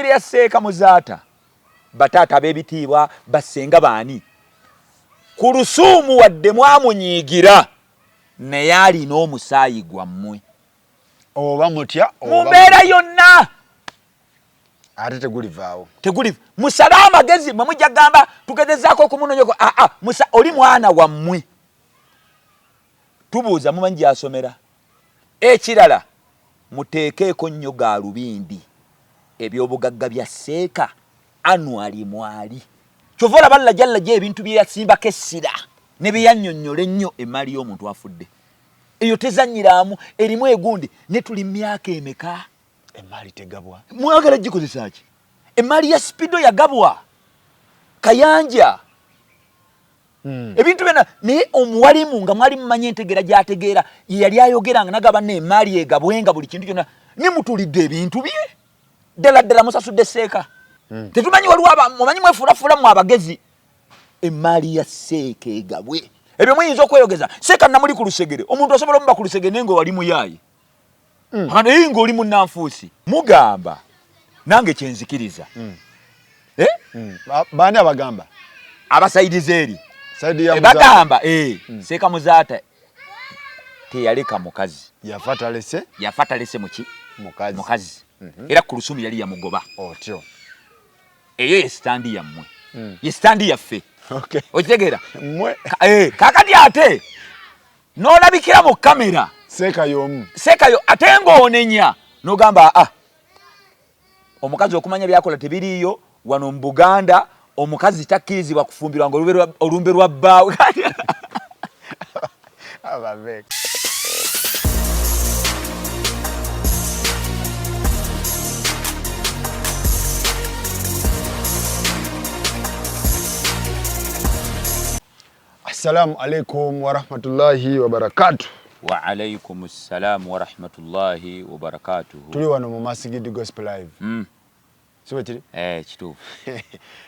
family ya Seeka Muzaata batata bebitiibwa basenga baani ku Lusuumu wadde mwamunyiigira naye alina omusaayi gwammwe oba mutya mu mbeera yonna ate tegulivaawo musale amagezi mwe mujja gamba tugezezaako okumunonyoko oli mwana wammwe tubuuza mumanyi gy'asomera ekirala muteekeeko nnyo gaalubindi ebyobugagga bya Seeka anwali mwali kyova olaba lajja ebintu bye yasimbako essira ne bye yannyonnyola ennyo emaali y'omuntu afudde eyo tezannyiramu erimu egundi ne tuli myaka emeka emaali tegabwa mwagala gikozesa ki emaali ya Spido yagabwa Kayanja ebintu byonna naye omuwalimu nga mwali mumanyi entegeera gy'ategeera yali ayogeranga nagaba n'emaali egabwenga buli kintu kyonna ne mutulidde ebintu bye ddala musasudde Seeka tetumanyi waliwo mumanyi mwefuulafuula mu abagezi emaali ya Seeka egabwe ebyo muyinza okweyogeza Seeka namuli ku lusegere omuntu osobola omuba ku lusegere naye ng'oli muyaayi naye ng'oli munnanfuusi mugamba nange kyenzikiriza baani abagamba abasaidize eri bagamba Seeka Muzaata teyaleka mukazi yafa talese mukazi era ku Lusuumu yali yamugoba otyo eyo yesitandi yammwe yesitandi yaffe okitegeera kakati ate n'olabikira mu kamera Seeka y'omu ate ng'onenya n'ogamba omukazi okumanya byakola tebiriiyo wano mu Buganda omukazi takkirizibwa kufumbirwa nga olumbe lwa bbaawe Assalamu alaikum wa rahmatullahi wa barakatuh. Wa alaikum assalam wa rahmatullahi wa barakatuh. Tuli wano mu Masigidi Gospel Live. Siwe kiri? Kituufu.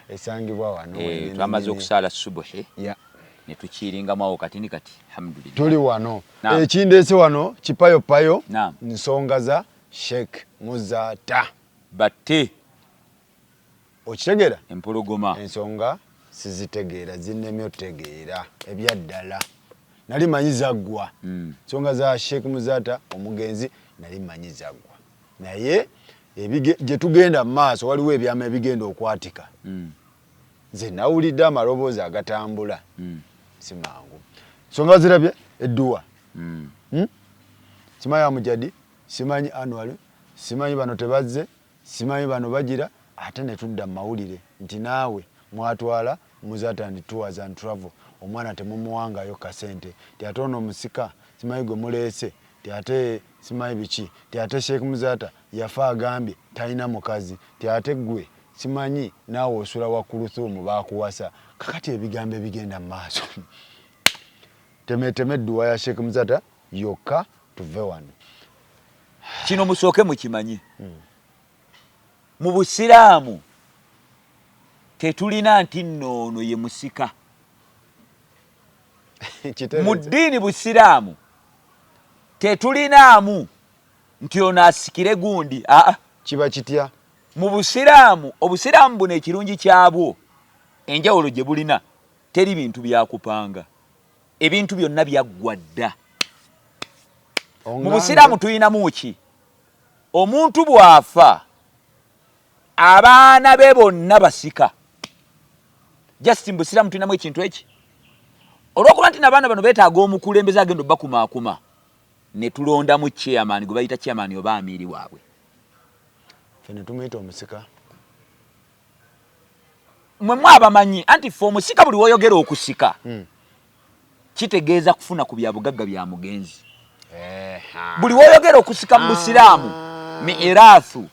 Esangibwa wano. Twamaze okusala subuhi. Ne tukiringamu kati alhamdulillah. Tuli wano. Ekindeese wano kipayo nsonga za Sheik Muzaata. Batte. Okitegeera? Empologoma. Ensonga sizitegeera zinnemye otegeera ebyaddala nali manyiza ggwa nsonga za Sheik Muzaata omugenzi nali manyiza ggwa naye gye tugenda mu maaso waliwo ebyama ebigenda okwatika nze nawulidde amaloboozi agatambula si mangu nsonga zirabye edduwa simanyi Amujadi simanyi Anwar simanyi bano tebazze simanyi bano bagira ate ne tudda mu mawulire nti naawe mwatwala Muzaata and tours and travel omwana temumuwangayo kasente ate ono omusika simanyi gwe muleese ate simanyi biki ate Sheik Muzaata yafa agambye talina mukazi ate gwe simanyi naawe osula wa ku Lusuumu bakuwasa kakati ebigambo ebigenda mu maaso temeteme edduwa ya Sheik Muzaata yokka tuve wano kino musooke mukimanyi mu Busiraamu tetulina nti nno ono ye musika mu ddiini Busiraamu tetulinaamu nti ono asikire gundi kiba kitya mu Busiraamu Obusiraamu buno ekirungi kyabwo enjawulo gye bulina teri bintu byakupanga ebintu byonna byaggwa dda mu Busiraamu tulinamu ki omuntu bw'afa abaana be bonna basika just mu Busiraamu tulinamu ekintu eki olw'okuba nti n'abaana bano beetaaga omukulembeze agenda obbakumaakuma ne tulondamu chairman gwe bayita chairman oba amiiri waabwe fene tumuyita omusika mwe mwabamanyi anti ffe omusika buli woyogera okusika kitegeeza kufuna ku byabugagga bya mugenzi buli woyogera okusika mu Busiraamu miiraathu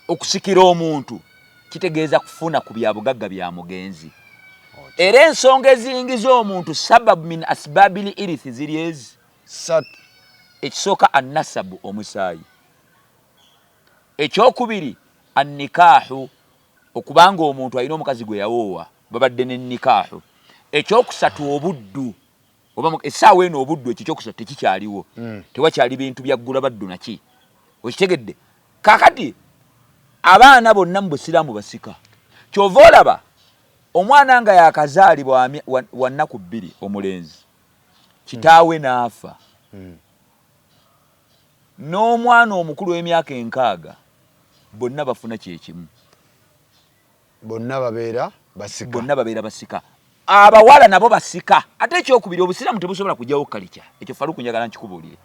okusikira omuntu kitegeeza kufuna ku byabugagga bya mugenzi era ensonga eziyingiza omuntu sababu min asbabili irithi ziri ezi ekisooka annasabu omusaayi ekyokubiri annikaahu okubanga omuntu alina omukazi gwe yawoowa babadde n'ennikaahu ekyokusatu obuddu oba essaawa eno obuddu ekyo kyokusatu tekikyaliwo tewakyali bintu byaggula baddu naki okitegedde kakati abaana bonna mu busiraamu basika. Kyova olaba omwana nga yakazaalibwa wa nnaku 2 omulenzi kitaawe n'afa n'omwana omukulu w'emyaka 6 bonna bafuna kyekimu, bonna babeera basika. Abawala nabo basika. Ate ekyokubiri obusiraamu tebusobola kujjawo kalicha. Ekyo Faruku njagala nkikubuulire.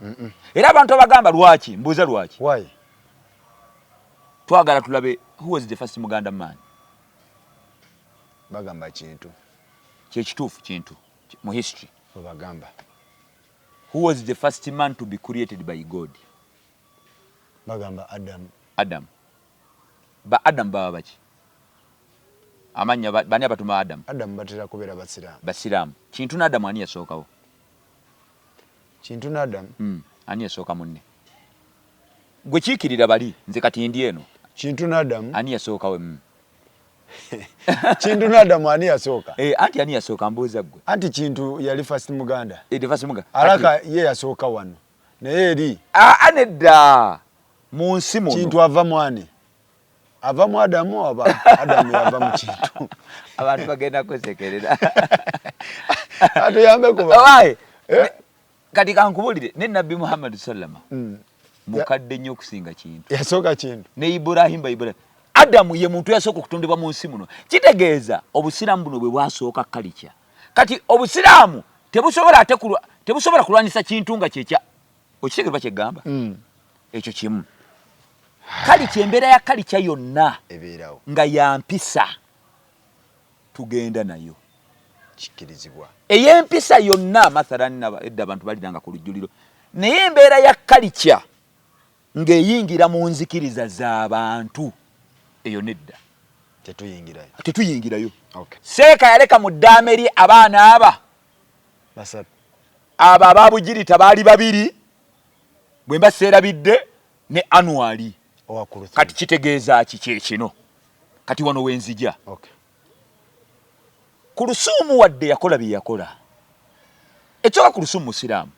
Era abantu abagamba lwaki, mbuuza lwaki. Why? Twagala tulabe who was the first Muganda man. Bagamba kintu. Kyekituufu kintu mu history. Bagamba. Who was the first man to be created by God? Bagamba Adam. Ba Adam baba baki? Amanya bani abatuma Adam? Adam batera kubeera basiraamu. Kintu na Adam ani yasookawo? Kintu na Adam? Ani yasooka munne? Gwe kiikirira bali nze kati ndi eno. Kintu na Adam? Ani yasookawo? Kintu na Adam ani yasooka? Anti ani yasooka mbuuza gwe. Anti Kintu yali first Muganda. The first Muganda. Alaka ye yasooka wano. Naye eri. Anedda. Mu nsi muno. Kintu ava mwane. Ava mu Adamu aba Adamu yava mu Kintu. Abantu bagenda kwesekerera. Atuyambe kuba. Wae. Kati kankubulire ne Nabbi Muhammad sallama. Mukadde nnyo okusinga Kintu. Yasooka Kintu. Ne Ibrahim. Adamu ye muntu yasooka okutondebwa mu nsi muno. Kitegeeza obusiraamu buno bwe bwasooka kalicha. Kati obusiraamu tebusobola kulwanyisa kintu nga kyekya. Okitegeera kye gamba? Ekyo kimu. Kalicha embeera ya kalicha yonna ebeerawo nga yampisa tugenda nayo kikirizibwa. Ey'empisa yonna mathalan edda abantu balidanga ku lujjuliro. Naye embeera ya kalicha ng'eyingira mu nzikiriza z'abantu eyo nedda tetuyingirayo. Okay. Seeka yaleka mu ddaama eri abaana basatu abo ababugirita baali 2 bwe mbaseerabidde ne Anwali. Kati kitegeeza ki kino? Kati wano wenzija. Okay. Kulusumu wadde yakola bye yakola. Ekyoka kulusumu musiraamu.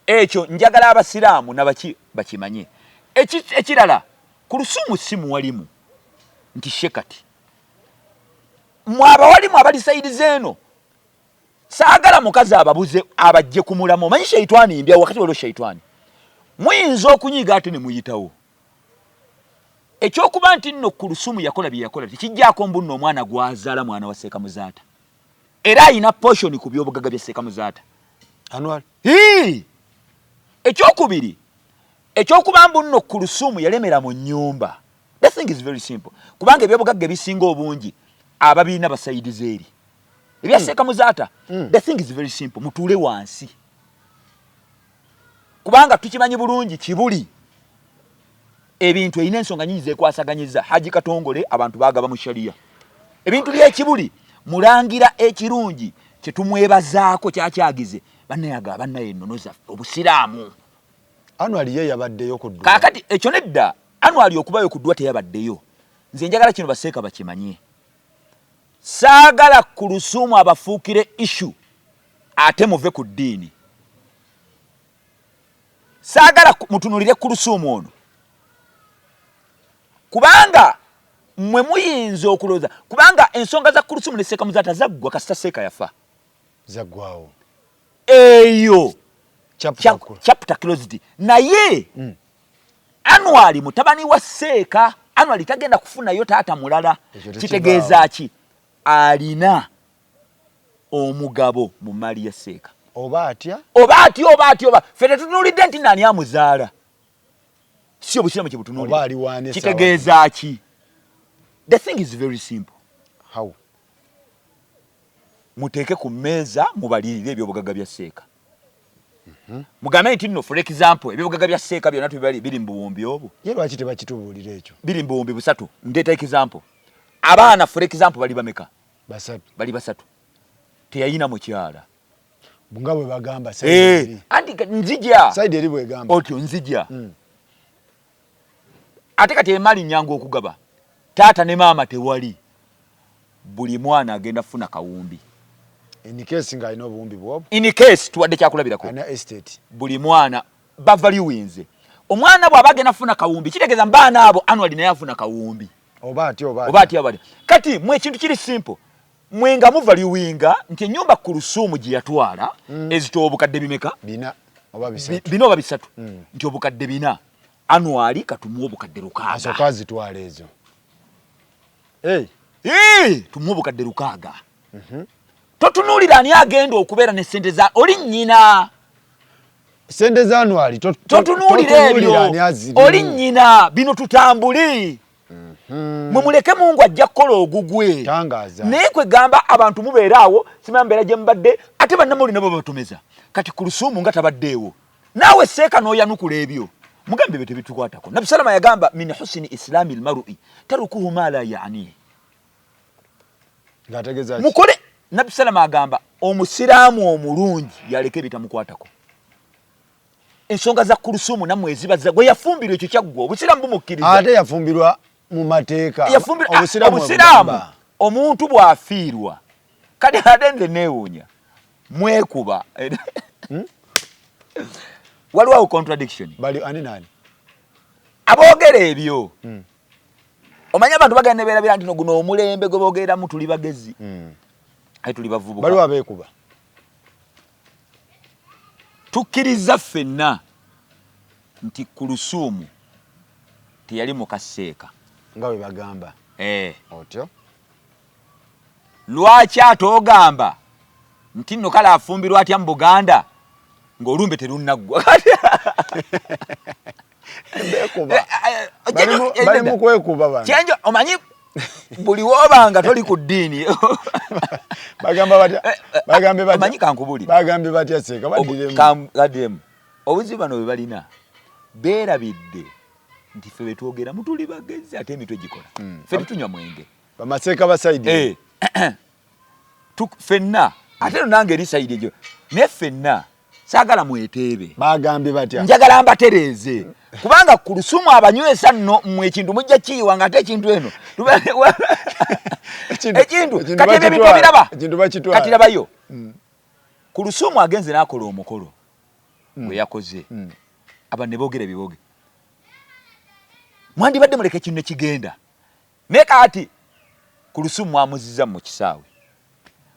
Ekyo njagala abasiraamu nabaki bakimanye. Ekirala kulusumu si muwalimu nti shekati. Mwaba walimu abali saidi zeno. Saagala mukazi ababuze abajje kumulamu. Manyi shaitani imbya wakati walo shaitani. Muyinza okunyiga ate ne muyitawo. Ekyokuba nti nno kulusumu yakola bye yakola tekijjaako mbunno omwana gwazaala mwana wa Seeka Muzaata. Era ayina portion ku by'obugagga bya Seeka Muzaata. Anwali. Ekyokubiri. Ekyokuba mbunno kulusumu yalemera mu nnyumba. The thing is very simple. Kubanga ebyobugagga ebisinga obungi ababiina basaidize eri. Ebya Seeka Muzaata. The thing is very simple. Mutuule wansi. Kubanga tukimanyi bulungi kibuli. Ebintu erina ensonga nyingi zekwasaganyiza. Haji Katongole abantu bagaba mu sharia. Ebintu by'ekibuli mulangira ekirungi kye tumwebazaako kyakyagize bannayaga bannaye ennonoza obusiraamu. Anwali ye yabaddeyo kuddwa. Kaakati ekyo nedda Anwali okubayo kuddwa teyabaddeyo. Nze njagala kino baseeka bakimanye. Saagala ku lusumu abafuukire issue ate muve ku ddiini. Saagala mutunulire ku lusumu ono. Kubanga mwe muyinza okuloza. Kubanga ensonga za kulusumu ne Seeka Muzaata zaggwa kasita Seeka yafa. Zaggwawo. Eyo. Chapter closed. Naye Anwali mutabani wa Seeka. Anwali tagenda kufunayo taata mulala. Kitegeeza ki? Alina omugabo mu mali ya Seeka. Oba atya? Fete tutunulidde nti nani amuzaala. Sio busiraamu kye butunulidde. Oba aliwane. Kitegeeza ki? The thing is very simple. How? Muteeke ku mmeeza mubalirire ebyobugagga bya Seeka. Mugambe nti nno for example ebyobugagga bya Seeka byonna biri mu buwumbi obwo. Ye lwaki tebakitubuulira ekyo? Biri mu buwumbi 3. Ndeeta example. Abaana for example bali bameka? Bali 3. Teyayina mukyala. Bunga bwe bagamba side. Anti nzija. Side eri bwe gamba. Otyo nzija. Ate kati emali nyangu okugaba. Taata ne maama tewali. Buli mwana agenda funa kawumbi. In case nga ino buwumbi bwobo. In case tuwadde kyakulabirako. Ana estate. Buli mwana bavaluinze. omwana bw'aba agenda funa kawumbi kitegeeza mbaana abo annually naye afuna kawumbi oba ati kati mwe ekintu kiri simple mwenga muvaluinga nti ennyumba Kulusuumu gye yatwala ezitowa obukadde bimeka bina oba bisatu nti obukadde bina annually katumuwa obukadde 600 asooka zitwala ezo tumuwa obukadde 600 totunuulira ani agenda okubeera ne ssente za oli nnyina sente za annually totunuulira ebyo oli nnyina bino tutambuli mwe muleke Mungu ajja kukola ogugwe naye kwe gamba abantu mubeeraawo simanya mbeera gye mubadde ate bannamawulire nabo babatomeza kati Kulusuumu nga tabaddeewo naawe seeka n'oyanukula ebyo mugambe byo tebitukwatako Nabi Salama yagamba min husni islami lmarui tarukuhu ma la yaanihi mukole Nabi Salama agamba omusiraamu omulungi yaleke bitamukwatako ensonga za Kulusuumu namwe ezibaza gwe yafumbirwa ekyo kyaggwa obusiraamu bumukkiriza ate yafumbirwa mu mateeka obusiraamu omuntu bw'afiirwa kati ate nze neewuunya mwekuba waliwo contradiction bali ani nani aboogera ebyo omanya abantu bagenda beerabira nti guno omulembe gwe boogeramu tuli bagezi ate tuli bavubuka baliwo abeekuba tukkiriza ffenna nti Kulusuumu teyali mukaseeka nga bwe bagamba otyo lwaki ate ogamba nti nno kale afumbirwa atya mu Buganda ng'olumbe terunnaggwa bali mu kwekuba bano kyenjo omanyi buli woobanga toli ku ddiini omanyi kankubuli bagambe batya seeka badiremu obuzibu bano bwe balina beerabidde nti ffe betwogera mutuli bagezi ate emitwe gikola ffe tetunywa mwenge bamaseeka basaidi ffenna ate no nange eri sayidi egyo naye ffenna saagala mweteebe bagambye batya njagala mbatereeze kubanga Kulusuumu abanywesa nno mmwe ekintu mujja kiyiwa nga ate ekintu eno ekintu kati ebyo bintu biraba kati rabayo Kulusuumu agenze n'akola omukolo gwe yakoze aba ne boogera biboge mwandibadde muleka ekintu ne kigenda naye kati Kulusuumu amuzizza mu kisaawe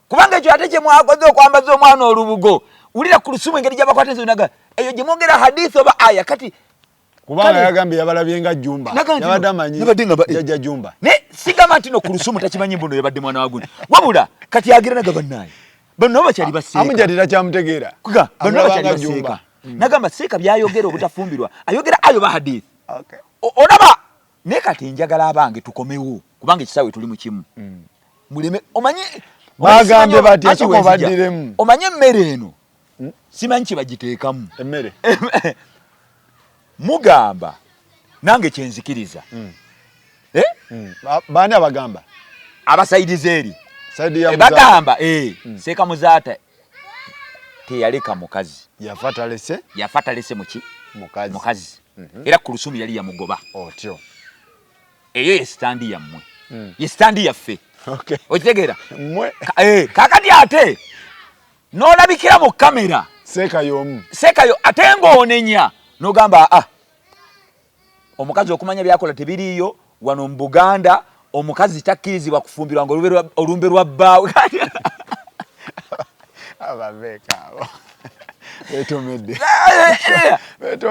kubanga ekyo ate kye mwakoze okwambaza omwana olubugo ulira Kulusuumu engeri gy'abakwata ensonaga eyo gye mwogera hadithi oba aya kati kubanga yagambye yabalabye nga Jumba yabadde amanyi jajja Jumba ne sigamba nti no Kulusuumu takimanyi mbuno yabadde mwana wa gundi wabula kati agira naga bannaye bano bakyali baseeka amujjatira kyamutegeera bano bakyali baseeka nagamba seeka byayogera obutafumbirwa ayogera ayo ba hadithi olaba naye kati njagala abange tukomewo kubanga ekisaawe tuli mu kimu muleme omanyi bagambye batya soko baddiremu omanyi emmere eno simanyi kye bagiteekamu emmere mugamba nange kyenzikiriza baani abagamba abasaidizi eri bagamba seeka Muzaata teyaleka mukazi yafa talese muki mukazi era Kulusuumu yali yamugoba otyo eyo yesitandi yammwe yesitandi yaffe okitegeera kakati ate n'olabikira mu kamera seekayo ate ng'onenya n'ogamba omukazi okumanya byakola tebiriiyo wano mu Buganda omukazi takkirizibwa kufumbirwa nga olumbe lwa bbaawe ababeekaabo betomedde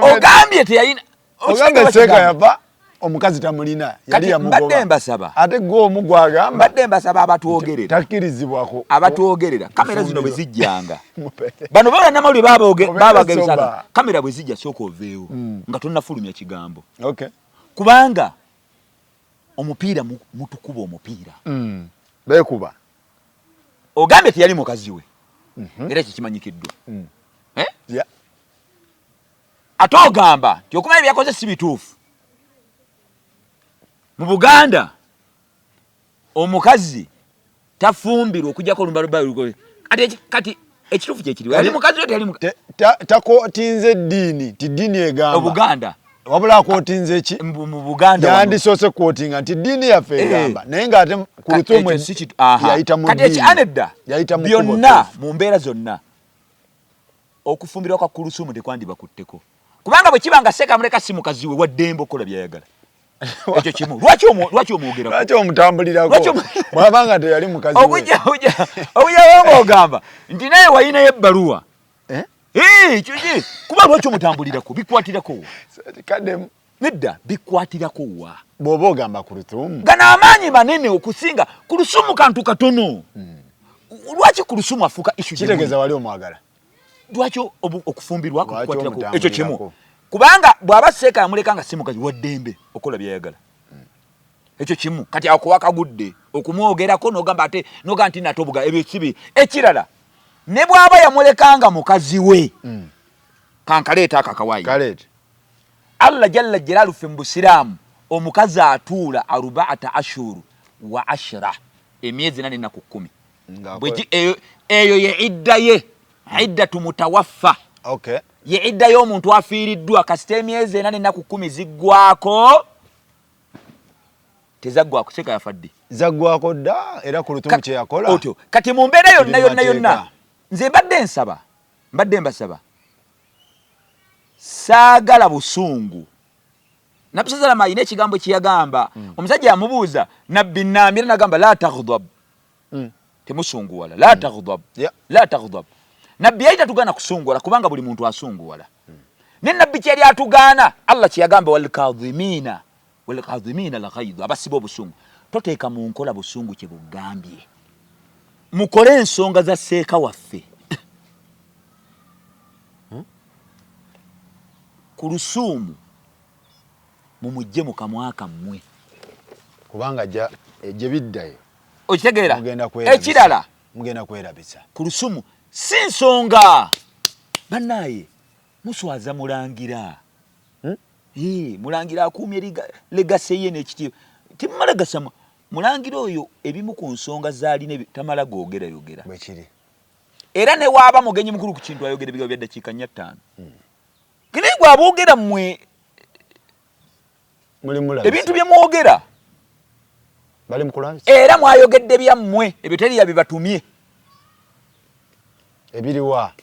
ogambye teyalina ogambye seeka yava omukazi tamulina yali yamugoba mbadde mbasaba ate gwe omu gwagamba mbadde mbasaba abatwogerera takkirizibwako abatwogerera kamera zino bwe zijjanga bano baba namawulire babageresana kamera bwe zijja sooka oveewo nga tonnafulumya kigambo kubanga omupiira mutukuba omupiira beekuba ogambye teyali mukazi we era kikimanyikiddwa ate ogamba nti okumanya byakoze si bituufu mu Buganda omukazi tafumbirwa okujjako olumbalumba kati ekituufu kyekiri ali mukazi we teyali takotinze eddiini ti ddiini egamba Obuganda wabula akootinze ki mu Buganda yandisoose kootinga nti ddiini yaffe egamba naye ng'ate Kulusuumu yayita mu kati ekyanedda byonna mu mbeera zonna okufumbirwa kwa Kulusuumu tekwandiba kutteko kubanga bwe kibanga Sheik amuleka si mukazi we waddembe okola byayagala ekyo kimu lwaki omwogera lwaki omutambulirako mwabanga teyali mukazi we okuja ogamba nti naye wayinayo ebbaluwa kyoki kuba lwaki omutambulirako bikwatirako kadde nedda bikwatirako wa bw'oba ogamba ku Lusumu gana amaanyi manene okusinga ku Lusumu kantu katono lwaki ku Lusumu afuuka issue kitegeeza wali omwagala lwaki okufumbirwako bikwatirako ekyo kimu kubanga bw'aba Sheik amuleka nga si mukazi waddembe okola byayagala ekyo kimu kati akuwakagudde okumwogerako n'ogamba ate n'ogamba nti natobuga ebyo kibi ekirala ne bw'aba yamulekanga mukazi we kankaleeta akakawaii kaleeta Allah jalla jalaalu ffe mu Busiraamu omukazi atuula 14 wa 10 emyezi 8 na 10 eyo ye idda ye iddatu mutawaffa okay ye idda y'omuntu afiiriddwa kasita emyezi 8 na 10 ziggwako tezaggwako Sheik yafadde zaggwako dda era ku Lusumu kye yakola otyo kati mu mbeera yonna nze mbadde mbasaba saagala busungu Nabbi sallallahu alayhi ekigambo kiyagamba omusajja yamubuuza nabbi Namira nagamba la taghdab temusunguwala la taghdab la taghdab nabbi yayita tugana kusunguwala kubanga buli muntu asunguwala ne nabbi kyali atugana Allah kiyagamba wal kadhimina al-ghayz abasiba obusungu toteeka mu nkola busungu kye bugambye mukole ensonga za Sheik waffe ku Lusumu mumujje mu kamwaka mmwe kubanga gye biddayo okitegeera ekirala mugenda kwerabisa ku Lusumu si nsonga bannaye muswaza mulangira mulangira akuumye legase ye n'ekitiibwa timumala gasama mulangira oyo ebimu ku nsonga zaalina tamala googerayogera bwe kiri era ne waaba mugenyi mukulu ku kintu ayogera ebigambo bya ddakiika 5 kene gwaboogera mmwe ebintu bye mwogera bali mukulabisa era mwayogedde byammwe ebyo teriya bibatumye ebiriwa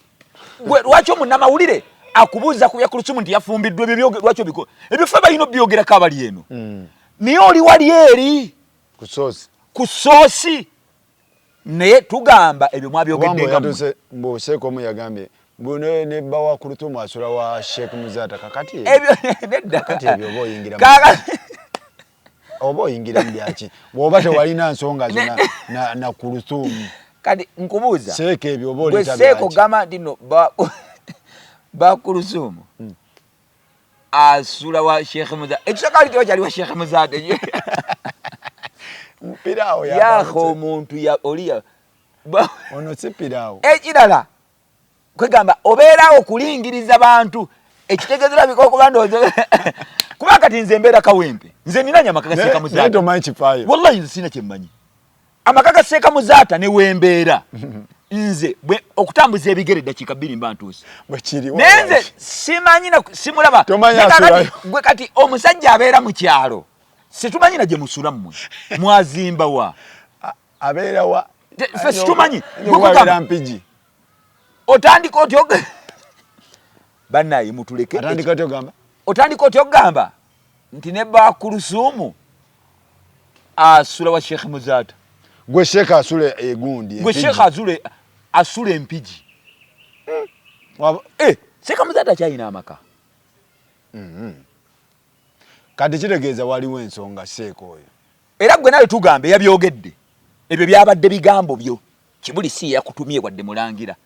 lwaki omunnamawulire akubuuza ku bya ku Lusumu nti yafumbiddwa lwaki ebyo ffe balina obyogerako abali eno naye oli wali eri ku soosi naye tugamba ebyo mwabyogeddenga Sheik omu yagambye ne bawa ku Lusumu asula wa Sheik Muzaata kakati ebyo oba oyingira oba oyingira mu byaki bw'oba tewalina nsonga zonna na ku Lusumu kati nkubuuza Sheik ebyo oba olita byaki Sheik ogamba nti no ba ku Lusumu asula wa Sheik Muzaata ekisakali kyo kyali wa Sheik Muzaata mpirawo yaho omuntu oliya ono si pirawo ekirala kwegamba obeerawo okulingiriza bantu ekitegeezera bikokuba ndowooza kuba kati nze mbeera kawempe nze nina nyama ga Sheik Muzaata wallahi nze sina kyemmanyi amaka ga Sheik Muzaata ne wembeera nze okutambuza ebigere eddakiika 2 mba ntuuse naye nze simanyi simulaba gwe kati omusajja abeera mu kyalo situmanyi na gye musula mmwe mwazimba wa abeera wa ffe situmanyi mpigi otandika otyo bannaye mutuleke otandika otyo ogamba nti ne ba ku Lusumu asula wa Sheik Muzaata gwe Sheik asule egundi gwe Sheik asule empigi Sheik Muzaata akyayina amaka kati kitegeeza waliwo ensonga Sheik oyo era gwe nawe tugambe yabyogedde ebyo byabadde bigambo byo kibuli si yakutumye wadde mulangira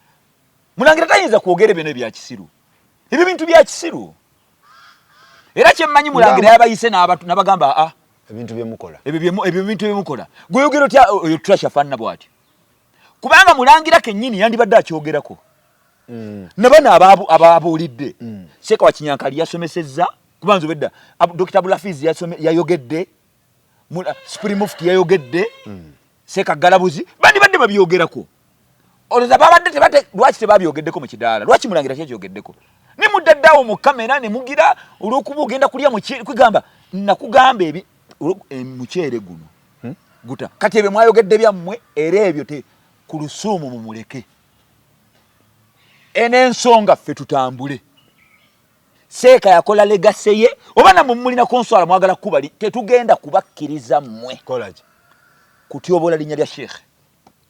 tayinza kwogera ebyo nebya kisiru ebyo bintu bya kisiru era kyemmanyi mulangira yabayise n'abagamba ebintu byemukola ebyo bintu byemukola gweyogera otya oyo turashafaanana bw'atyo kubanga mulangira kennyini yandibadde akyogerako nabana ababuulidde Sheik wa Kinyankali yasomesezza kubanza obedda Dr. Bulafiz yayogedde Supreme Mufti yayogedde Sheik Galabuzi bandibadde babyogerako olowooza babadde lwaki tebabyogeddeko mu kidaala lwaki mulangira kyekyogeddeko ne muddaddawo mu kamera ne mugira olw'okuba ogenda kulya kwigamba nakugamba muceere guno guta kati ebyo mwayogedde byammwe era ebyo ku Lusumu mumuleke eno ensonga ffe tutambule Seeka yakola legacy ye oba namwe mulina konswala mwagala kuba tetugenda kubakkiriza mmwe kolaje kutyobola linnya lya Sheikh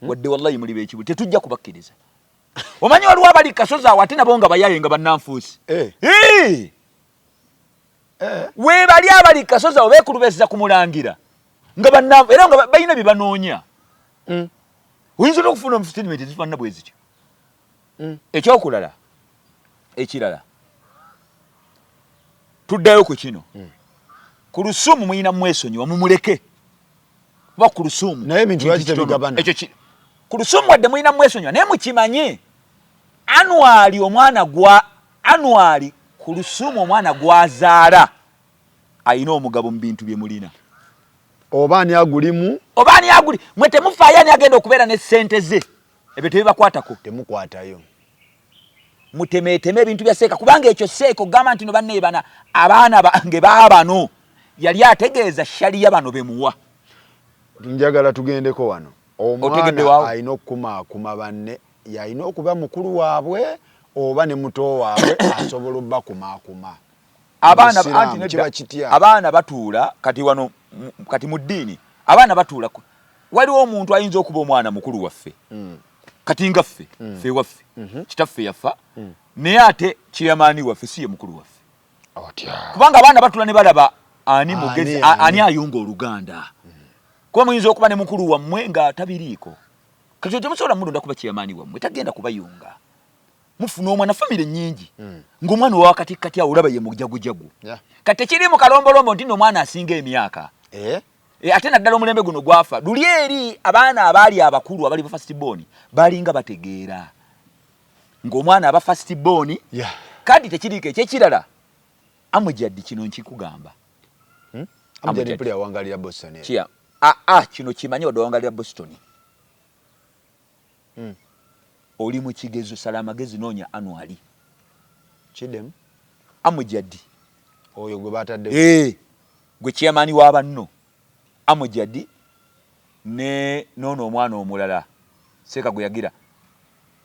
wadde wallahi muli bekibu tetujja kubakkiriza omanyi waliwo abali kasozi awo ate nabo nga bayaye nga bannanfuusi we bali abali kasozi awo beekulubesiza kumulangira nga bannanfu era nga balina bye banoonya oyinza okufuna mu statement ezifaanana bwe zityo ekyokulala ekirala tuddayo ku kino ku lusumu muyina mwesonyiwa mumuleke kuba ku lusumu naye ebintu lwaki tebigabana ekyo ku lusumu wadde muyina mwesonyiwa naye mukimanye anwali omwana ku lusumu omwana gwazaala ayina omugabo mu bintu bye mulina oba ani agulimu mwe temufaayo ani agenda okubeera ne ssente ze ebyo tebibakwatako temukwatayo mutemeeteme ebintu bya Seeka kubanga ekyo Seeka ogamba nti no banne bana abaana bange baabano yali ategeeza shaliya bano bemuwa njagala tugendeko wano omwana ayina okukumaakuma banne yalina okuba mukulu waabwe oba ne muto waabwe asobola obbakumaakuma abaana batuula kati wano kati mu ddiini abaana batuula waliwo omuntu ayinza okuba omwana mukulu waffe kati nga ffe ffe waffe kitaffe yafa naye ate kiyamaani waffe si ye mukulu waffe kubanga abaana batula ne balaba ani mugezi ani ayunga oluganda kuba muyinza okuba ne mukulu wammwe nga tabiriiko kati temusobola mulonda kuba kiyamaani wammwe tagenda kubayunga mufuna omwana famire nnyingi ng'omwana owa kati awo olaba ye mujagujagu kati tekiri mu kalombolombo nti n'omwana asinga emyaka ate naddala omulembe guno gwafa luli eri abaana abaali abakulu abali ba first born balinga bategeera ng'omwana aba first born kati tekiriiko ekyekirala amujaddi kino nkikugamba amujaddi puli awangalira Boston kino kimanyi wadde awangalira Boston oli mu kigezo sala amagezi noonya anwali kidemu amujaddi oyo gwe batadde gwe kyamaani w'abanno amujaddi noono omwana omulala Seeka gwe yagira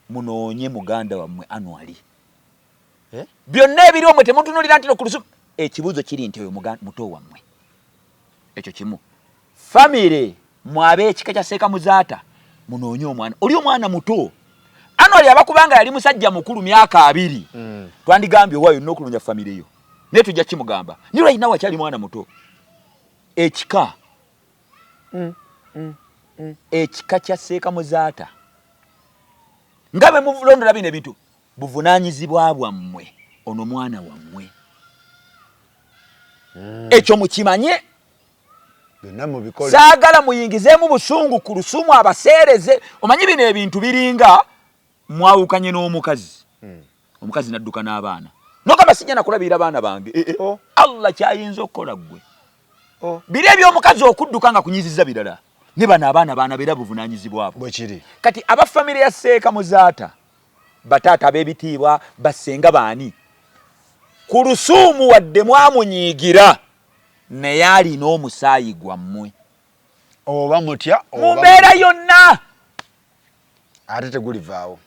munoonye muganda wammwe anwali byonna ebiri omwe temutunulira nti nokulusumu ekibuuzo kiri nti oyo muto wammwe ekyo kimu famire mwabe ekika kya Seeka Muzaata munoonye omwana oli omwana muto anwali abakubanga yali musajja mukulu myaka 2 twandigambye owayo n'okulunja famire yo naye tujja kimugamba ni lwalina wakyali mwana muto ekika ekika kya Seeka Muzaata nga bwe mulondola bino ebintu buvunaanyizibwa bwammwe ono mwana wammwe ekyo mukimanye saagala muyingizeemu busungu ku lusumu abaseereze omanyi bino ebintu biringa mwawukanye n'omukazi omukazi nadduka n'abaana nogamba sijja nakulabira abaana bange Allah kyayinza okukola ggwe biri eby'omukazi okudduka nga kunyiziza birala ne bano abaana baanabeera buvunaanyizibwa bwe kiri kati abafamire ya Seeka Muzaata bataata ab'ebitiibwa bassenga baani ku lusuumu wadde mwamunyiigira naye alina omusaayi gwammwe oba mutya mu mbeera yonna ate tegulivaawo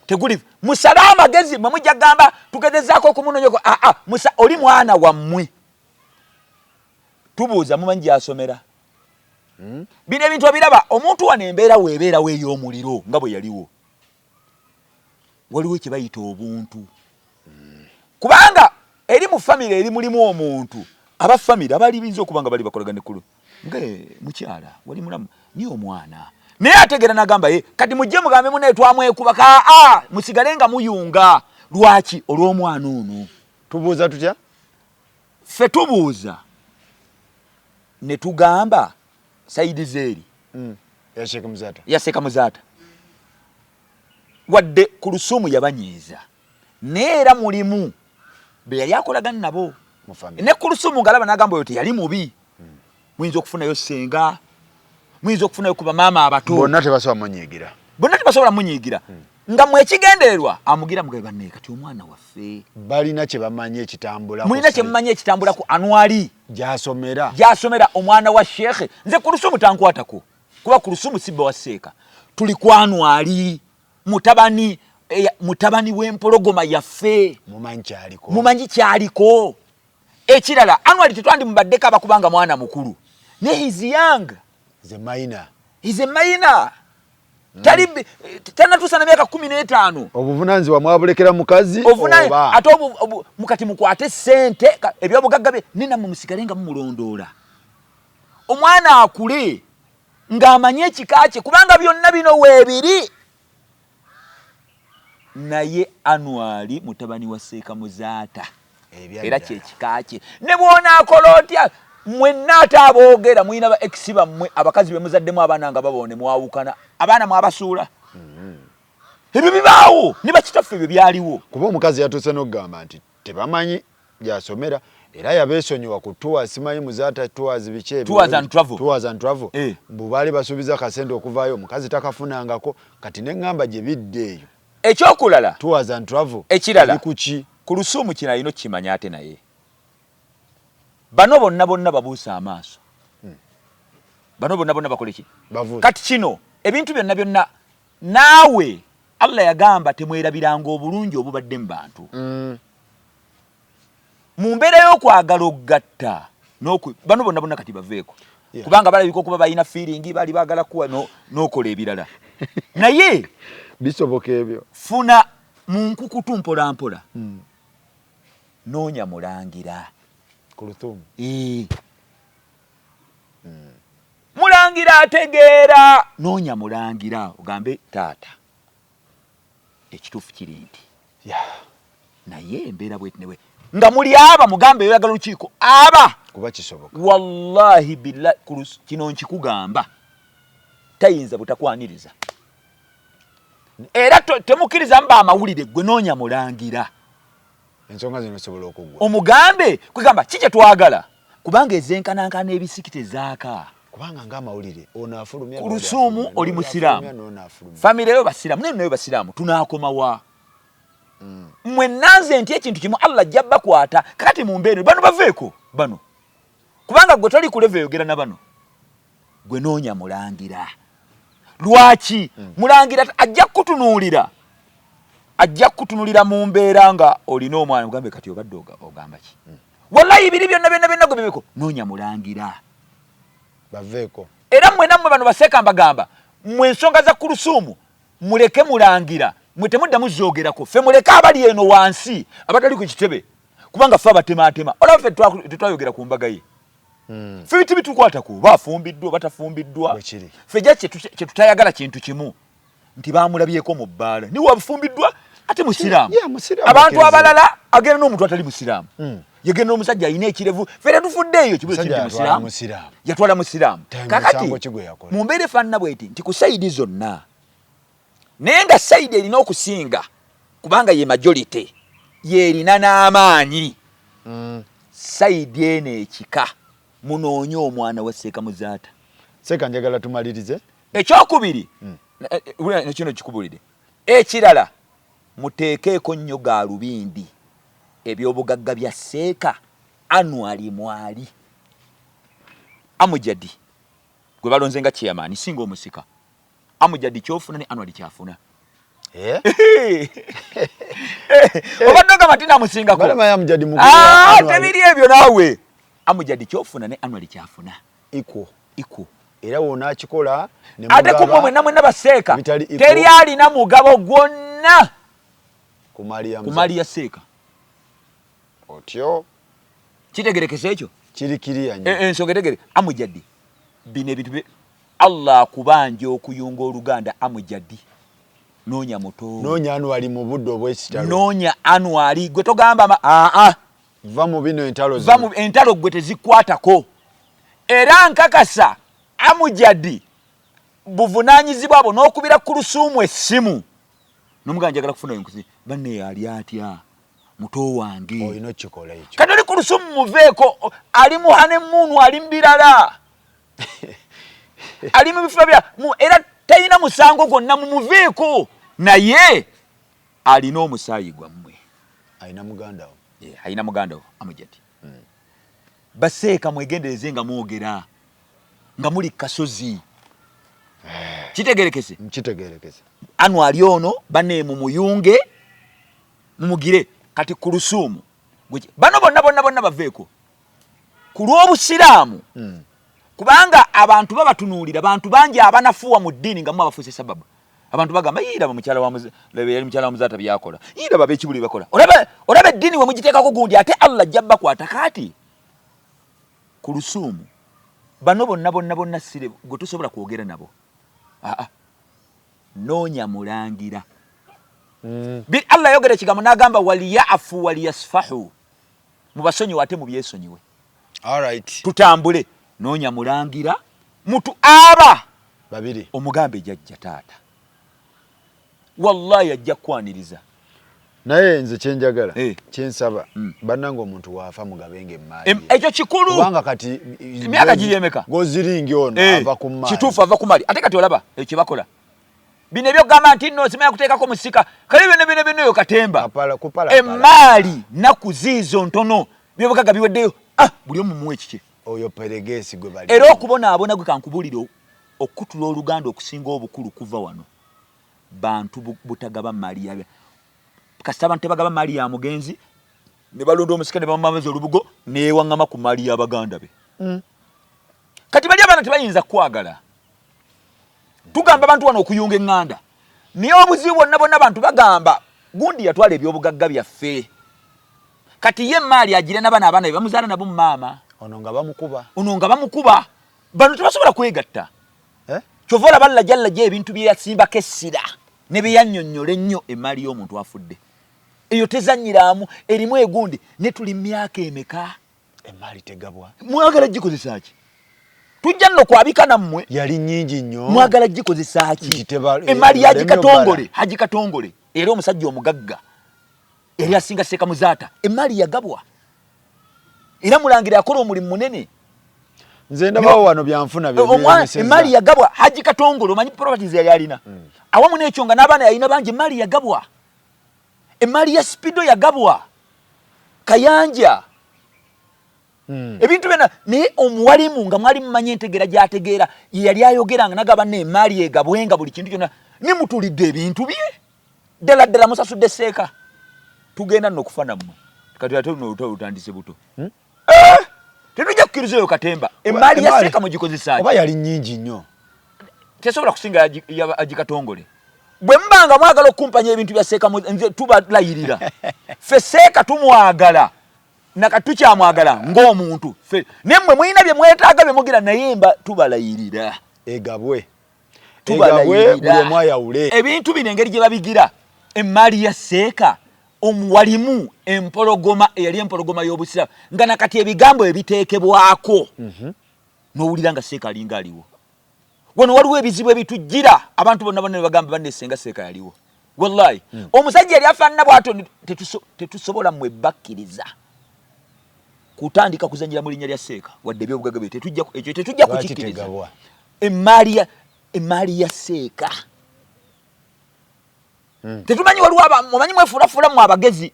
musale amagezi mwe mujja gamba tugezezaako okumunonyako oli mwana wammwe tubuuza mumanyi gy'asomera bino ebintu obiraba omuntu wano embeera weebeerawo ey'omuliro nga bwe yaliwo waliwo kye bayita obuntu kubanga eri mu famire eri mulimu omuntu abafamire abali binza okuba nga bali bakolagane kulu nga mukyala wali mulamu ni omwana naye ategeera n'agamba kati mujje mugambe munaye twamwekubaka musigale nga muyunga lwaki olw'omwana ono tubuuza tutya ffe tubuuza ne tugamba sayidi zeeri ya Seeka Muzaata wadde ku lusumu yabanyiiza naye era mulimu be yali akolagana nabo ne ku lusumu ngalaba n'agamba oyo teyali mubi muyinza okufunayo ssenga muyinza okufunayo ku bamaama abato bonna tebasobola munyiigira nga mwekigendererwa amugira mugabe banne kati omwana waffe balina kye bamanyi ekitambula mulina kye mumanyi ekitambula ku anwali gy'asomera omwana wa Sheikh nze ku lusumu tankwatako kuba ku lusumu sibba wa Seeka tuli ku anwali mutabani w'empologoma yaffe mumanyi kyaliko ekirala Anwar tetwandi mubaddeka abakubanga mwana mukulu ne he's young, he's a minor. Tali tanatusa na miaka 15 obuvunanzibwa mwabulekera mukazi oba ate mukati mukwate sente ebyobugagga bye nina mumusigalenga mumulondoola omwana akule ng'amanye ekikaakye kubanga byonna bino weebiri. Naye Anwar mutabani wa Seeka Muzaata era kyekikaakye ne bwona akola otya mwenna ate aboogera mulina ba eksiba mmwe abakazi be muzaddemu abaana nga babone mwawukana abaana mwabasuula ebyo bibaawo ne bakitaffe ebyo byaliwo kuba omukazi yatuuse n'okugamba nti tebamanyi gyasomera era yabeesonyiwa ku tours simanyi Muzaata tours biki ebyo tours and travel mbu baali basuubiza kasente okuvaayo omukazi takafunangako kati ne ŋŋamba gye bidde eyo ekyokulala tours and travel ekirala kuki ku lusuumu kino alina okukimanya ate naye bano bonna babuusa amaaso bano bonna bakoleki kati kino ebintu byonna naawe Allah yagamba temwerabiranga obulungi obubadde mu bantu mu mbeera y'okwagala okugatta bano bonna kati baveeko kubanga balabika okuba balina feeling bali baagala kuwa n'okola ebirala naye bisoboka ebyo funa mu nkukutu mpolampola noonya mulangira mulangira ategeera noonya mulangira ogambe taata ekituufu kiri nti naye embeera bwetinewe nga muli aba mugambe oyagala lukiiko aba kuba kisoboka wallahi billahi kino nkikugamba tayinza butakwaniriza era temukkiriza mba amawulire gwe noonya mulangira ensonga zino sobola okugwa omugambe kwegamba kiki twagala kubanga ezenkanankana ebisikite zaaka kubanga ng'amawulire ono afulumya ku lusuumu oli musiraamu famire yo basiraamu naye basiraamu tunaakomawa mwenna nze nti ekintu kimu Allah jabba kwata kakati mu mbeera bano baveeko bano kubanga gwe toli kuleva yogera na bano gwe noonya mulangira lwaki mulangira ajja kutunuulira mu mbeera nga olina omwana mugambe kati obadde ogamba ki wallahi biri byonna gwe bibeko noonya mulangira baveeko era mwena mmwe bano baseeka mbagamba mmwe ensonga za ku lusuumu muleke mulangira mwe temuddamu zoogerako ffe muleke abali eno wansi abatali ku kitebe kubanga ffe abatematema olaba ffe tetwayogera ku mbaga ye ffe biti bitukwatako bafumbiddwa batafumbiddwa ffe ja kyetutayagala kintu kimu nti bamulabyeko mu bbaala niwe wabufumbiddwa ate musiraamu abantu abalala agenda n'omuntu atali musiraamu yagenda n'omusajja alina ekirevu ffe tetufudde eyo musiraamu yatwala musiraamu kakati mu mbeera efaanana bweti nti ku sayidi zonna naye nga sayidi erina okusinga kubanga ye majority yerina n'amaanyi sayidi eno ekika munoonye omwana wa Seeka Muzaata. Seeka njagala tumalirize ekyokubiri kino kikubulire ekirala muteekeeko nnyo gaalubindi ebyobugagga bya Seeka Anwar mwali Amujadi gwe balonze nga chairman singa omusika Amujadi kyofuna ne Anwar kyafuna obadde matina musingako balama ya Amujadi mukulu tebiri ebyo naawe Amujadi kyofuna ne Anwar kyafuna iko era wona akikola ne ate kumwe mwenna baseeka teri alina mugabo gwonna kumali ya Seeka otyo kitegerekese ekyo kiri kiriya ensonga tegere Amujadi bino ebintu Allah kubanja okuyunga oluganda Amujadi noonya muto noonya Anwar mu budde obw'ekitalo noonya Anwar gwe togamba va mu bino entalo gwe tezikwatako era nkakasa Amujadi buvunaanyizibwa abo n'okubira ku lusuumu essimu n'omuganja njagala kufuna enkuzi banne yali atya muto wange olina okikola ekyo kati oli ku lusuumu muveeko ali mu hanemuunu ali mu birala ali mu bifo bya era talina musango gwonna mumuveeko naye alina omusaayi gwammwe alina muganda we Amujadi baseeka mwegendereze nga mwogera nga muli kasozi kitegerekese Anwar ono banne mumuyunge mumugire kati ku lusuumu bano bonna baveeko ku lw'obusiraamu kubanga abantu babatunuulira abantu bangi abanafuwa mu ddiini nga mwe abafuuse sababu abantu bagamba yiraba mukyala wa Muzaata byakola yiraba b'ekibuli bakola olaba eddiini we mugiteekako gundi ate Allah jabba kwata kati ku lusuumu bano bonna sire gwe tosobola kwogera nabo noonya mulangira Allah yogera ekigambo n'agamba waliyaafu waliyasfahu mubasonyiwe ate mubyesonyiwe tutambule noonya mulangira mutu aba babiri omugambe jajja taata wallahi ajja kwaniriza naye nze kyenjagala kyensaba bannanga omuntu waafa mugabenge emaali ekyo kikulu kubanga kati emyaka giri emeka goziringi ono ava ku maali kituufu ava ku maali ate kati olaba ekyo bakola bino ebyogamba nti nno simanya kuteekako musika kale bino eyo katemba emaali naku ziizo ntono byobugagga biweddeyo buli omu muwe kike oyo peregesi gwe bali era okubonaabona gwe kankubuliro okutula oluganda okusinga obukulu kuva wano bantu butagaba maali yabe kasita abantu tebagaba maali ya mugenzi ne balonda omusika ne bamamaza olubugo neewaŋŋama ku maali y'abaganda be kati bali abaana tebayinza kwagala tugamba abantu wano okuyunga eŋŋanda naye obuzibu bonna abantu bagamba gundi yatwala ebyobugagga byaffe kati ye maali agire n'abaana be bamuzaala nabo mu maama ono nga bamukuba bano tebasobola kwegatta kyova olaba Allah jalla gye ebintu bye yasimbako essira ne bye yannyonnyola ennyo emaali y'omuntu afudde eyo tezannyiraamu erimu egundi ne tuli myaka emeka emaali tegabwa mwagala gikozesa ki tujja nno kwabika nammwe yali nnyingi nnyo mwagala gikozesa ki emaali haji katongole era omusajja omugagga eri asinga Sheik Muzaata emaali yagabwa era mulangira yakola omulimu munene nze ndabawo wano byanfuna emaali yagabwa haji katongole omanyi properties yali alina awamu n'ekyo nga n'abaana yalina bangi emaali yagabwa emaali ya Spido yagabwa Kayanja ebintu byonna naye omuwalimu nga mwali mumanya entegeera gy'ategeera ye yali ayogeranga nagaba n'emaali egabwenga buli kintu kyonna ne mutulidde ebintu bye ddala musasudde Sheik tugenda nno okufa nammwe kati ate utandise buto tetujja kukkiriza eyo katemba emaali ya Sheik mugikozesa oba yali nnyingi nnyo tesobola kusinga agikatongole bwe mbanga mwagala okumpanya ebintu bya Sheik nze tubalayirira ffe Sheik tumwagala nakatukyamwagala ng'omuntu ffe nemmwe mulina bye mwetaaga bye mugira naye mba tubalayirira egabwe buli omu ayawule ebintu bino engeri gye babigira emaali ya Sheik omuwalimu empologoma eyali empologoma y'obusiraamu nga nakati ebigambo ebiteekebwako n'owulira nga Sheik alinga aliwo wano waliwo ebizibu ebitujjira abantu bonna ne bagamba bannesenga Sheik yaliwo wallahi omusajja yali afaanana bw'atyo tetusobola mmwe bakkiriza kutandika kuzanyira mu linnya lya Sheik wadde ebyobugagga bye tetujja kukikkiriza emaali ya Sheik tetumanyi waliwo mumanyi mwefuulafula mu abagezi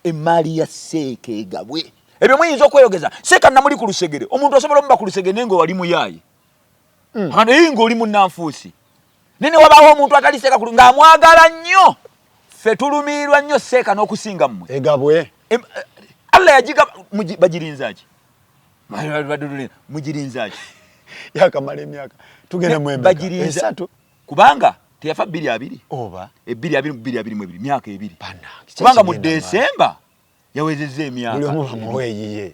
emaali ya Sheik egabwe ebyo muyinza okweyogeza Sheik namuli ku lusegere omuntu osobola omuba ku lusegere naye ng'owali muyaayi naye ng'oli munnanfuusi nene wabaawo omuntu atali Sheik ng'amwagala nnyo ffe tulumirirwa nnyo Sheik n'okusinga mmwe egabwe Allah yagigaba bagirinzaaki mugirinzaaki yakamala emyaka tugenda mu emeka esatu kubanga teyafa 2 oba 2 myaka 2 kubanga mu Desemba yawezezza emyaka buli omu bamuweeyiye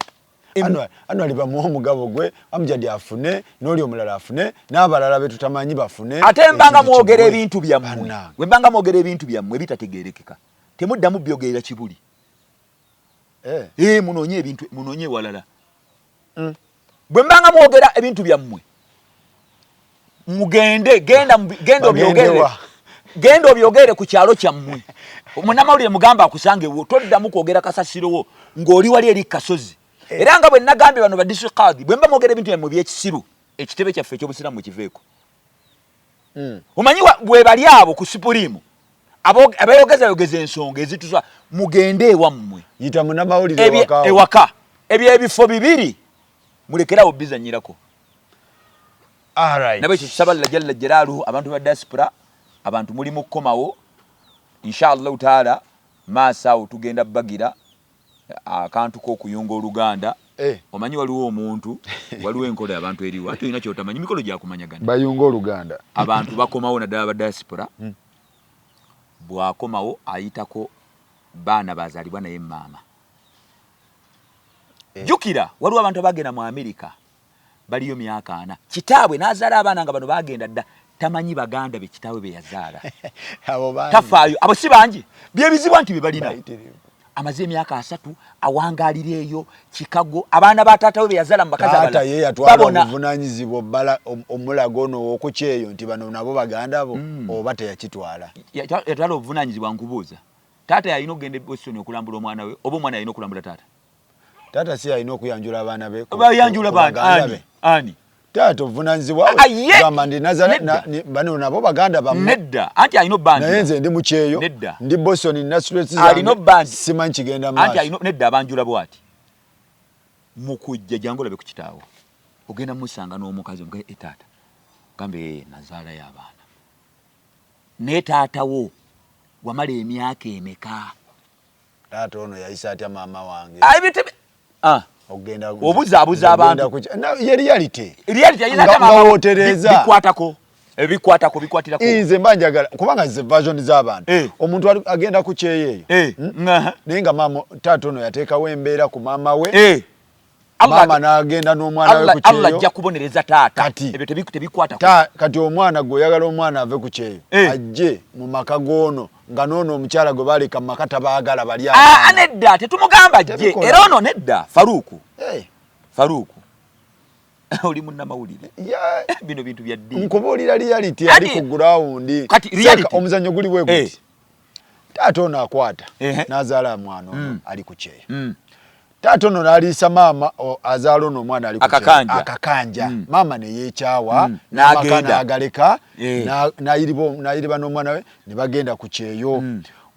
ano ali bamuwa omugabo gwe amujadi afune n'oli omulala afune n'abalala be tutamanyi bafune ate mbanga mwogera ebintu byammwe we mbanga mwogera ebintu byammwe bitategeerekeka temuddamu byogerera kibuli munoonye ebintu munoonye walala bwe mbanga mwogera ebintu byammwe mugende genda obyogere ku kyalo kyammwe munnamawulire mugamba akusangewo toddamu kwogera kasasirowo ng'oli wali eri kasozi era nga bwe nagambye bano ba district qadi bwe mba mwogera ebintu byammwe by'ekisiru ekitebe kyaffe eky'obusiraamu kiveeko omanyi bwe bali abo ku supuliimu abayogeza ensonga ezitusa mugende ewammwe yita munnamawulire ewaka ebyo ebifo 2 mulekerawo bizanyirako nabo ekyo kisaba Allah jalla jalaaluhu abantu ba diaspora abantu muli mu kkomawo inshallah taala maasawo tugenda bagira akantu k'okuyunga oluganda omanyi waliwo omuntu waliwo enkola y'abantu eriwo ate olina kyotamanyi mikolo gyakumanyagana bayunga oluganda abantu bakomawo naddala ba diaspora bwakomawo ayitako baana bazaalibwa naye maama jukira waliwo abantu abagenda mu Amerika baliyo myaka 4 kitaabwe n'azaala abaana nga bano bagenda dda tamanyi baganda be kitaabwe be yazaala tafaayo abo si bangi byebizibwa nti be balina amaze emyaka 3 awangaalira eyo Chicago abaana ba taata we yazaala mu bakazi abala ye yatwala obuvunanyizibwa bala omulago ono okukyeyo nti bano nabo baganda bo oba teyakitwala yatwala obuvunanyizibwa nkubuuza taata yalina okugenda e Boston okulambula omwana we oba omwana yalina okulambula taata si yalina okuyanjula abaana be bayanjula bani ani taata obuvunanyizibwa gamba ndi bano nabo baganda bamwe nedda anti alina obbandi naye nze ndi mukyeyo ndi Boston Nasrets alina obbandi simanyi kigenda maaso anti alina nedda abanjula bwati mukujja jangu labe ku kitaawo ogenda musanga n'omukazi omugaye taata gambe nazaala y'abaana ne taata wo wamala emyaka emeka taata ono yayisa atya maama wange ogenda obuzaabuza abantu ye reality yayisa bikwatako bikwatirako nze mbanjagala kubanga ze version z'abantu omuntu agenda ku kyeyo naye nga maama taata ono yateekawo embeera ku maama we maama n'agenda n'omwana we ku kyeyo Allah ajja kubonereza taata ebyo tebikwatako kati omwana gwe oyagala omwana ave ku kyeyo ajje mu maka goono nga noono omukyala gwe baleka mu maka tabaagala bali nedda tetumugamba ajje era ono nedda Faruku oli munnamawulire bino bintu bya ddiini nkubuulira reality ali ku ground omuzannyo guli bwe guti taata ono akwata n'azaala mwana ono ali ku kyeyo taata ono n'aliisa maama azaala ono omwana ali ku kyeyo akakanja maama ne yeekyawa n'agaleka n'ayiriba n'omwana we ne bagenda ku kyeyo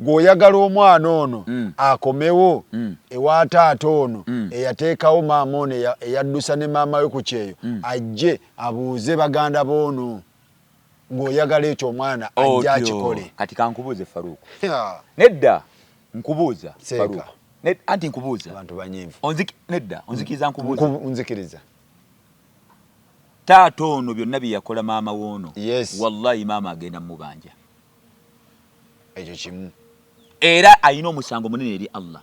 ng'oyagala omwana ono akomewo ewa taata ono eyateekawo maama ono eyaddusa ne maama we ku kyeyo ajje abuuze baganda boono ng'oyagala ekyo omwana ajje akikole kati kankubuuze Faruku nedda nkubuuza Faruku anti nkubuuza abantu banyivu nedda onzikiriza nkubuuza nzikiriza taata ono byonna bye yakola maama woono wallahi maama agenda mu banja ekyo kimu era ayina omusango munene eri Allah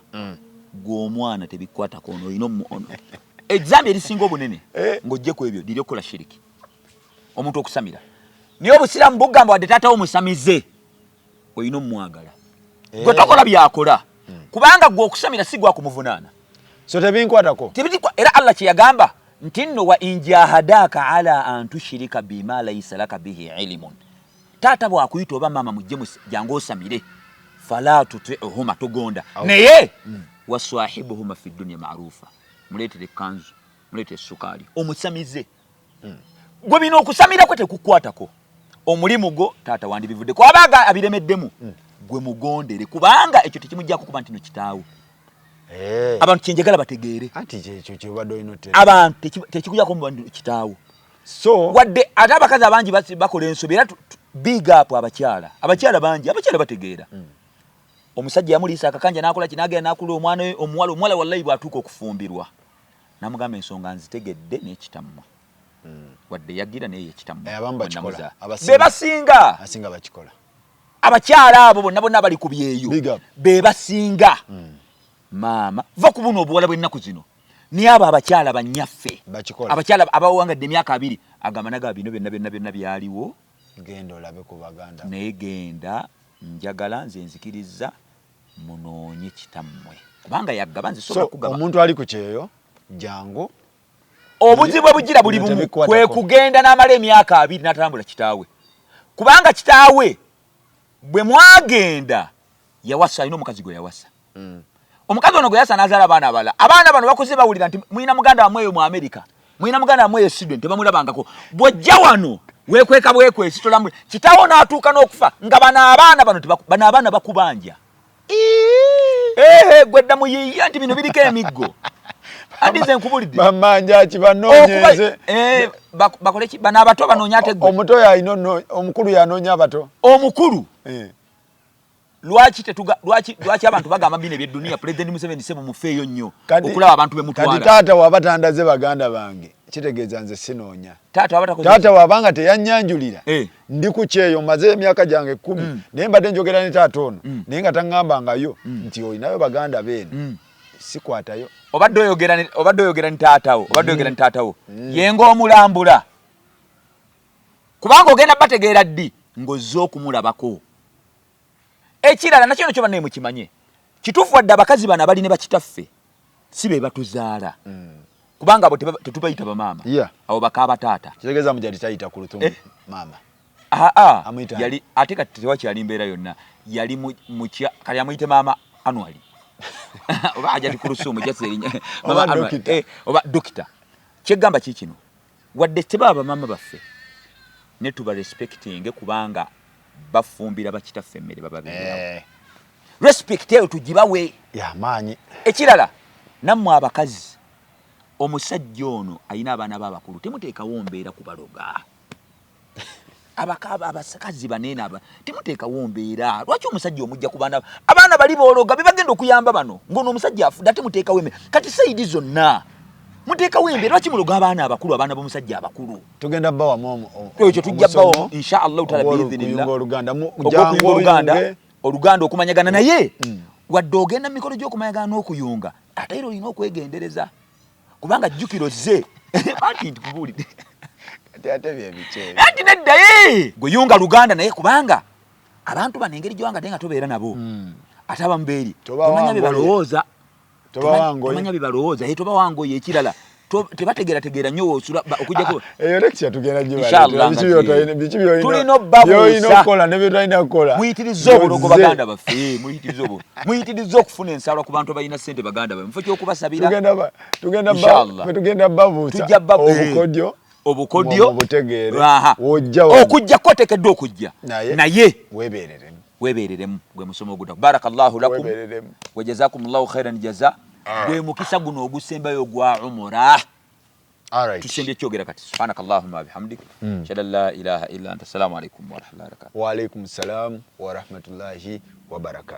gw'omwana tebikwatako ono oyina ezambi erisinga obunene ng'oggyeko ebyo liri okukola shiriki omuntu okusamira naye obusiraamu bugamba wadde taata wo musamize oyina omumwagala gwe tokola byakola kubanga gwe okusamira si gwakumuvunaana so tebinkwatako era Allah kye yagamba nti nno wa injahadaka ala an tushirika bima laysa laka bihi ilmun taata bwakuyita oba maama mujje jangu osamire fala tuti'uhuma togonda naye waswahibuhuma fi dunya ma'rufa muleetere kanzu muleetere sukali omusamize gwe bino okusamira kwe tekukwatako omulimu go taata wandibivudde kwabaga abiremeddemu gwe mugondere kubanga ekyo tekimujjako kuba ntino kitaawo abantu kyenjagala bategeere anti ekyo badde oyinote abantu tekikujjako mu kitaawo so wadde ate abakazi abangi bakola ensobi era big up abakyala bangi abakyala bategeera omusajja yamuliisa akakanja n'akola kinagenda n'akula omwana we omuwala wallahi bw'atuuka okufumbirwa namugamba ensonga nzitegedde n'ekitammwe wadde yagira naye ekitammwe be basinga bakikola abakyala abo bonna bali ku byeyo be basinga maama va ku buno obuwala bw'ennaku zino niye abo abakyala bannyaffe abakyala abawangadde emyaka 2 agamba naga bino byonna byaliwo genda olabe ku baganda naye genda njagala nze nzikiriza munoonye kitammwe kubanga yaggaba nze sobola kugaba omuntu ali ku kyeyo jangu obuzibu bugira buli bumu kwe kugenda n'amala emyaka 2 n'atambula kitaawe kubanga kitaawe bwe mwagenda yawasa alina omukazi gwe yawasa omukazi ono gwe yasa n'azaala abaana bano bakoze bawulira nti mulina muganda wamwe eyo mu Amerika mulina muganda wamwe eyo Sweden tebamulabangako bw'ojja wano wekweka bwekwesi tolamule kitaawo n'atuuka n'okufa nga bano abaana bakubanja gwedda muyiya nti bino biriko emiggo andi nze nkubulidde bamanja kibanoonyeze bakole ki bano abato banoonya ate gwe omuto yalina omukulu yanoonya abato omukulu lwaki abantu bagamba bino ebyeddunia President Museveni sebo mufeeyo nnyo okulaba abantu bemutwala. Kati taata wabatandaze baganda bange kitegeeza nze sinoonya. Taata wabanga teyanyanjulira ndi ku kyeyo maze emyaka gyange 10 naye mbadde njogera ne taata ono naye nga taŋŋambangayo nti olinayo baganda beene sikwatayo. Obadde oyogera ne taatawo yenga omulambula kubanga ogenda bategeera ddi ng'ozze okumulabako. Ekirala nakyo nakyo banne mukimanye kituufu wadde abakazi bano abali ne bakitaffe si be batuzaala kubanga abo tetubayita bamaama abo bakaaba taata. Kitegeeza mujja tayita ku lutumbu maama. Yali ate kati tewakyali mbeera yonna yali kali amuyite maama Anwali oba ajali ku lusuumu jaserinya oba dokita. Kyeggamba kikino wadde tebaba bamaama baffe ne tuba respecting kubanga bafumbira bakitaffe emmere bababeerawo. Respect eyo tugibawe y'amaanyi. Ekirala nammwe abakazi omusajja ono alina abaana b'abakulu temuteekawo mbeera kubaloga. Abakazi banene aba temuteekawo mbeera. Lwaki omusajja omujja ku baana abaana bali boologa be bagenda okuyamba bano ng'ono omusajja afudde ate muteekawo emmere. Kati sayidi zonna muteekawo embeera. Lwaki muloga abaana abakulu abaana b'omusajja abakulu? Tugenda bbawa mu ekyo tujja bbawa inshallah taala biidhinillah Oluganda okumanyagana naye wadde ogenda mu mikolo gy'okumanyagana n'okuyunga ate era olina okwegendereza kubanga jjukiro ze anti ntubuulidde ate byebice anti nedda guyunga Luganda naye kubanga abantu bano engeri gy'owanga ate nga tobeera nabo ate abamubeeri tomanya bye balowooza tomanya bye balowooza toba wangoye. Ekirala tebategeera nnyo osula okujjako eyo lecture tugenda tulina obbabuusa okola ne bye tulina kukola. Muyitiriza obulongo baganda baffe muyitiriza okufuna ensala ku bantu abalina ssente baganda baffe mufo ky'okubasabira. Tugenda bbabuusa obukodyo butegeere okujjako oteekeddwa okujja naye weebeereremu gwe musomo ogudda. Barakallahu lakum wa jazakumullahu khairan jaza. Gwe mukisa guno ogusembayo gwa umura. Tusembye kyogera kati subhanakallahumma bihamdik shalla la ilaha illa anta assalamu alaykum wa rahmatullahi wa barakatuh. Wa alaykum assalam wa rahmatullahi wa barakatuh.